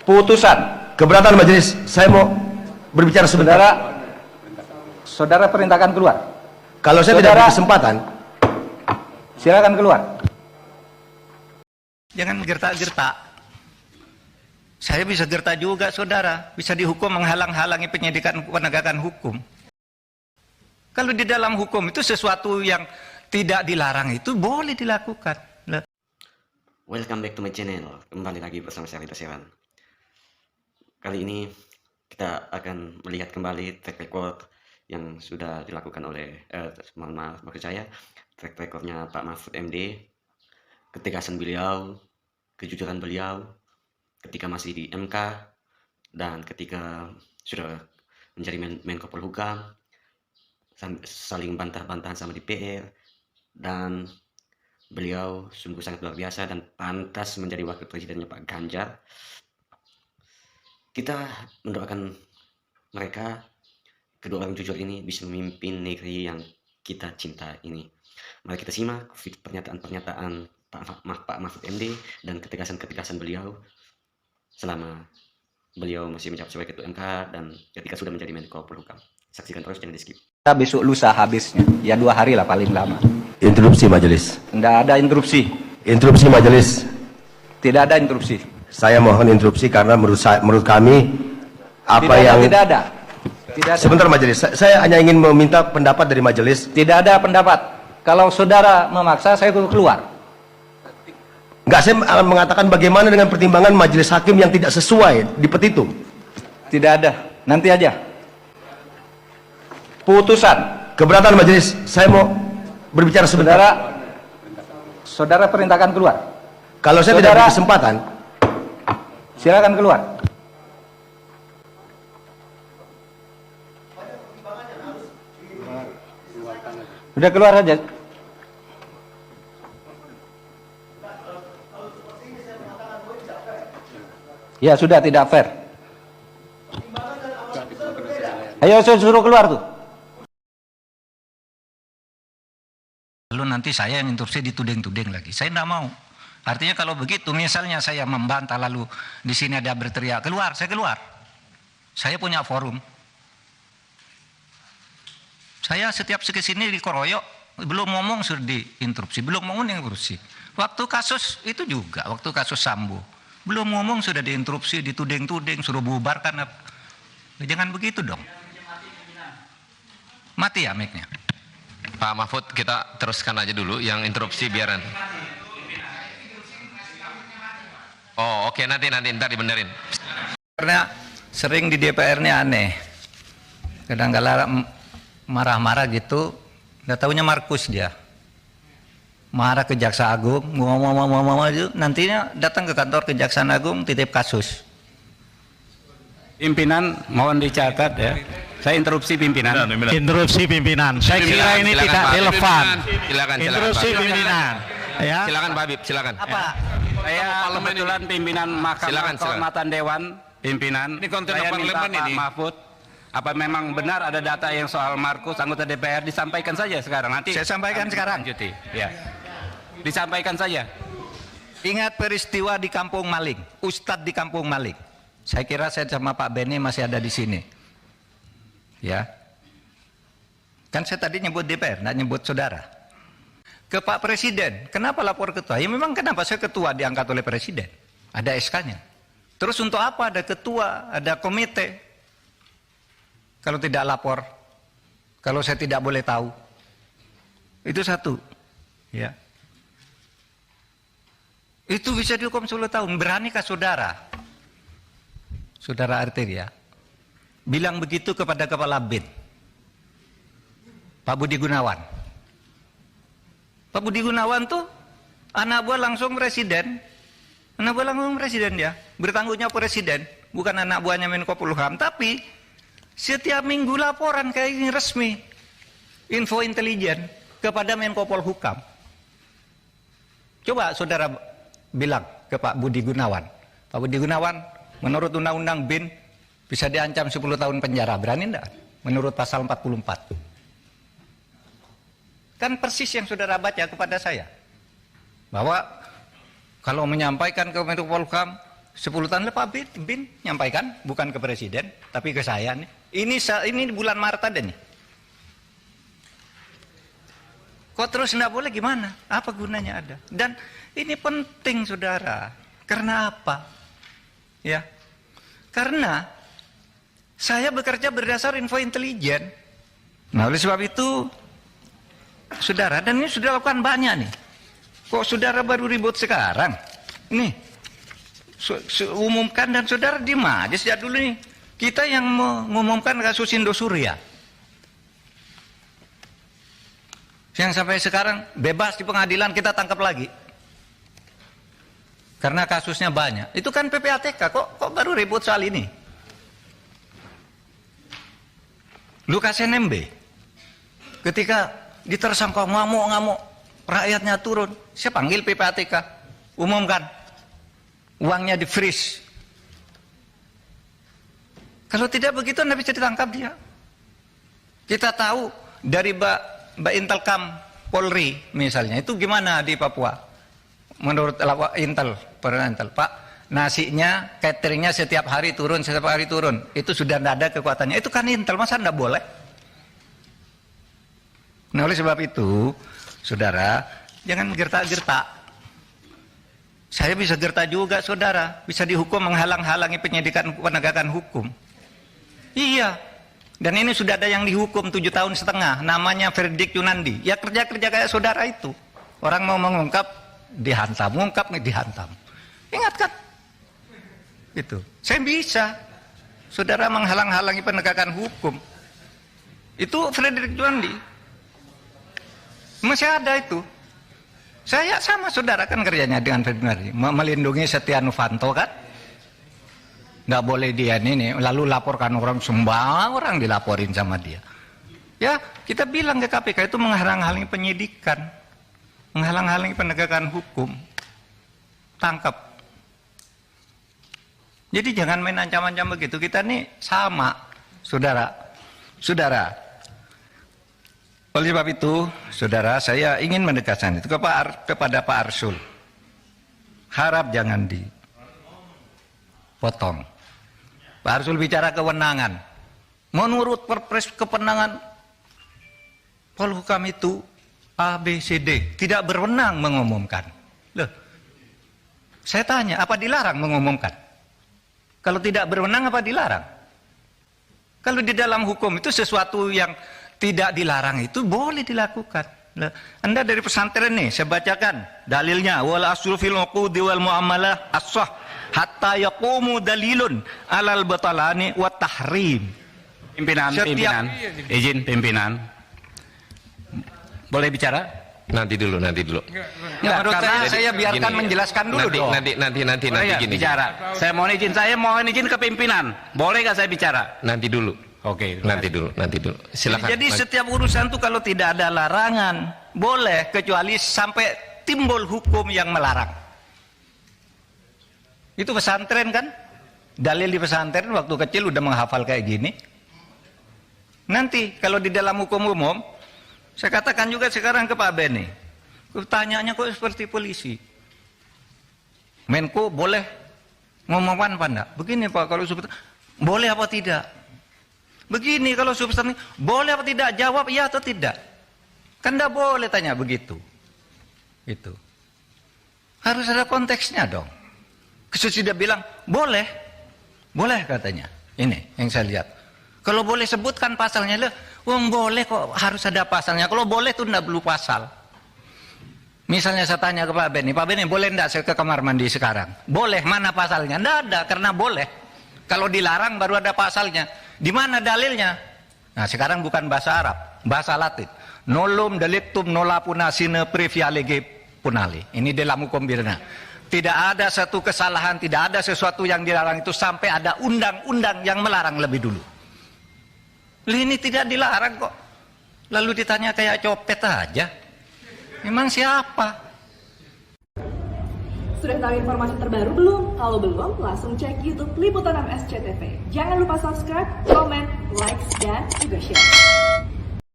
Putusan. Keberatan majelis, saya mau berbicara sebentar. Saudara perintahkan keluar. Kalau saya tidak ada kesempatan, Silakan keluar. Jangan gertak-gertak. Saya bisa gertak juga, saudara. Bisa dihukum menghalang-halangi penyidikan penegakan hukum. Kalau di dalam hukum itu sesuatu yang tidak dilarang itu boleh dilakukan. Welcome back to my channel. Kembali lagi bersama saya Rita Sewan. Kali ini kita akan melihat kembali track record yang sudah dilakukan oleh maksud saya track recordnya Pak Mahfud MD, ketegasan beliau, kejujuran beliau ketika masih di MK dan ketika sudah menjadi Menko Polhukam, saling bantah-bantahan sama DPR, dan beliau sungguh sangat luar biasa dan pantas menjadi wakil presidennya Pak Ganjar. Kita mendoakan mereka, kedua orang jujur ini, bisa memimpin negeri yang kita cinta ini. Mari kita simak pernyataan-pernyataan Pak Mahfud MD dan ketegasan-ketegasan beliau selama beliau masih menjabat sebagai Ketua MK dan ketika sudah menjadi Menko Polhukam. Saksikan terus, jangan di skip. Besok lusa habisnya. Ya 2 hari lah paling lama. interupsi majelis. Tidak ada interupsi. Interupsi majelis. Tidak ada interupsi. Saya mohon interupsi karena menurut kami Tidak ada. Sebentar majelis, saya hanya ingin meminta pendapat dari majelis. Tidak ada pendapat. Kalau saudara memaksa, saya keluar. Enggak, saya mengatakan bagaimana dengan pertimbangan majelis hakim yang tidak sesuai di petitum. Tidak ada. Nanti aja. Putusan. Keberatan majelis, saya mau berbicara sebentar. Saudara perintahkan keluar. Kalau saya tidak ada kesempatan, Silakan keluar. Sudah keluar aja. Ya sudah, tidak fair. Ayo saya suruh keluar tuh. Lalu nanti saya yang interupsi dituding-tuding lagi. Saya tidak mau. Artinya kalau begitu, misalnya saya membantah lalu di sini ada berteriak keluar, saya keluar. Saya punya forum. Saya setiap kesini dikeroyok, belum ngomong sudah diinterupsi, belum ngomong diinterupsi. Waktu kasus itu juga, waktu kasus Sambo, belum ngomong sudah diinterupsi, dituding-tuding, suruh bubarkan. Jangan begitu dong. Mati ya mic-nya. Pak Mahfud, kita teruskan aja dulu yang interupsi biaran. Oh oke, nanti ntar dibenerin. Karena sering di DPR ini aneh. Kadang-kadang marah-marah gitu, nggak taunya Markus dia. Marah ke Jaksa Agung, ngomong itu, nantinya datang ke kantor Kejaksaan Agung titip kasus. Pimpinan mohon dicatat ya. Saya interupsi pimpinan. Interupsi pimpinan. Saya kira ini tidak relevan. Silakan. Interupsi pimpinan. Ya. Silakan Pak Habib, silakan. Apa? Saya kebetulan pimpinan Mahkamah Kehormatan Dewan, pimpinan. Ini konten saya minta parlemen Pak ini. Mahfud, apa memang benar ada data yang soal Markus anggota DPR, disampaikan saja sekarang. Nanti Saya sampaikan sekarang. lanjuti. Ya. Disampaikan saja. Ingat peristiwa di Kampung Maling, Ustadz di Kampung Maling. Saya kira saya sama Pak Beni masih ada di sini. Ya. Kan saya tadi nyebut DPR, nggak nyebut saudara. Ke Pak Presiden, kenapa lapor ketua? Ya memang kenapa saya ketua diangkat oleh Presiden. Ada SK-nya. Terus untuk apa ada ketua, ada komite? Kalau tidak lapor, kalau saya tidak boleh tahu. Itu satu. Ya. Itu bisa dihukum 10 tahun. Beranikah saudara? Saudara Arteria bilang begitu kepada Kepala BIN, Pak Budi Gunawan. Pak Budi Gunawan tuh anak buah langsung presiden. Anak buah langsung presiden dia. Bertanggung jawab presiden, bukan anak buahnya Menko Polhukam. Tapi setiap minggu laporan kayak ini resmi. Info intelijen kepada Menko Polhukam. Coba saudara bilang ke Pak Budi Gunawan. Pak Budi Gunawan, menurut Undang-Undang BIN bisa diancam 10 tahun penjara. Berani enggak? Menurut pasal 44. Kan persis yang saudara baca kepada saya. Bahwa kalau menyampaikan ke Menko Polhukam 10 tahun lalu Pak Bin nyampaikan, bukan ke Presiden, tapi ke saya nih. Ini bulan Maret ada nih. Kok terus nggak boleh gimana? Apa gunanya ada? Dan ini penting saudara. Karena apa? Ya, karena saya bekerja berdasar info intelijen. Nah oleh sebab itu, saudara, dan ini sudah lakukan banyak nih. Kok saudara baru ribut sekarang? Ini umumkan dan saudara diem aja sejak dulu nih. Kita yang mengumumkan kasus Indosuria. Yang sampai sekarang bebas di pengadilan kita tangkap lagi. Karena kasusnya banyak. Itu kan PPATK, kok baru ribut soal ini? Lukas NMB. Ketika ditersangka ngamuk-ngamuk, rakyatnya turun. Saya panggil PPATK, umumkan. Uangnya di freeze. Kalau tidak begitu, Anda bisa ditangkap dia. Kita tahu dari Mbak Intelkam Polri misalnya, itu gimana di Papua? Menurut Intel, Pak, nasinya, cateringnya setiap hari turun. Itu sudah tidak ada kekuatannya. Itu kan Intel, masa tidak boleh? Nah oleh sebab itu, saudara, jangan gertak-gertak. Saya bisa gertak juga, saudara. Bisa dihukum menghalang-halangi penyidikan penegakan hukum. Iya. Dan ini sudah ada yang dihukum 7 tahun setengah. Namanya Verdik Yunandi. Ya kerja-kerja kayak saudara itu. Orang mau mengungkap, dihantam. Mengungkap, dihantam. Ingat kan? Itu. Saya bisa. Saudara menghalang-halangi penegakan hukum. Itu Verdik Yunandi. Masih ada itu. Saya sama saudara kan kerjanya dengan Verdik Yunandi. Melindungi Setia Novanto kan? Nggak boleh dia ini, lalu laporkan orang, semua orang dilaporin sama dia. Ya, kita bilang ke KPK itu menghalang-halangi penyidikan, menghalang-halangi penegakan hukum. Tangkap. Jadi jangan main ancam-ancam begitu. Kita nih sama, saudara. Oleh sebab itu, saudara, saya ingin menegaskan itu kepada Pak Arsul. Harap jangan dipotong. Pak Arsul bicara kewenangan. Menurut Perpres kewenangan Polhukam itu A, B, C, D. Tidak berwenang mengumumkan. Loh, saya tanya, apa dilarang mengumumkan? Kalau tidak berwenang, apa dilarang? Kalau di dalam hukum itu sesuatu yang tidak dilarang itu boleh dilakukan. Loh, Anda dari pesantren nih, saya bacakan dalilnya. Wal aslu fil uqudi wal muamalah as-sah hatta yaqumu dalilun alal batalani wa tahrim. Pimpinan, izin pimpinan. Boleh bicara? Nanti dulu. Ya, menurut saya biarkan Gini, menjelaskan dulu dong. Nanti gini. Bicara. Saya mohon izin ke pimpinan. Boleh nggak saya bicara? Nanti dulu. Oke. Nanti dulu. Silakan. Jadi setiap urusan itu kalau tidak ada larangan, boleh kecuali sampai timbul hukum yang melarang. Itu pesantren kan? Dalil di pesantren waktu kecil udah menghafal kayak gini. Nanti kalau di dalam hukum umum, saya katakan juga sekarang ke Pak Beni. Tanyanya kok seperti polisi. Menko boleh ngomongkan apa enggak? Begini Pak, kalau seperti boleh apa tidak? Begini kalau substansi boleh apa tidak? Jawab iya atau tidak. Kan enggak boleh tanya begitu. Itu. Harus ada konteksnya dong. Sesudah bilang boleh. Boleh katanya. Ini yang saya lihat. Kalau boleh sebutkan pasalnya lah. Boleh kok harus ada pasalnya. Kalau boleh tuh enggak perlu pasal. Misalnya saya tanya ke Pak Beni, boleh enggak saya ke kamar mandi sekarang? Boleh, mana pasalnya? Enggak ada, karena boleh. Kalau dilarang baru ada pasalnya. Di mana dalilnya? Nah sekarang bukan bahasa Arab, bahasa Latin. Nolum delictum nola punasine previa lege punali. Ini dalam hukum pidana. Tidak ada satu kesalahan, tidak ada sesuatu yang dilarang itu sampai ada undang-undang yang melarang lebih dulu. Ini tidak dilarang kok. Lalu ditanya kayak copet aja. Memang siapa? Sudah tahu informasi terbaru belum? Kalau belum, langsung cek YouTube Liputan 6 SCTV. Jangan lupa subscribe, komen, like, dan juga share.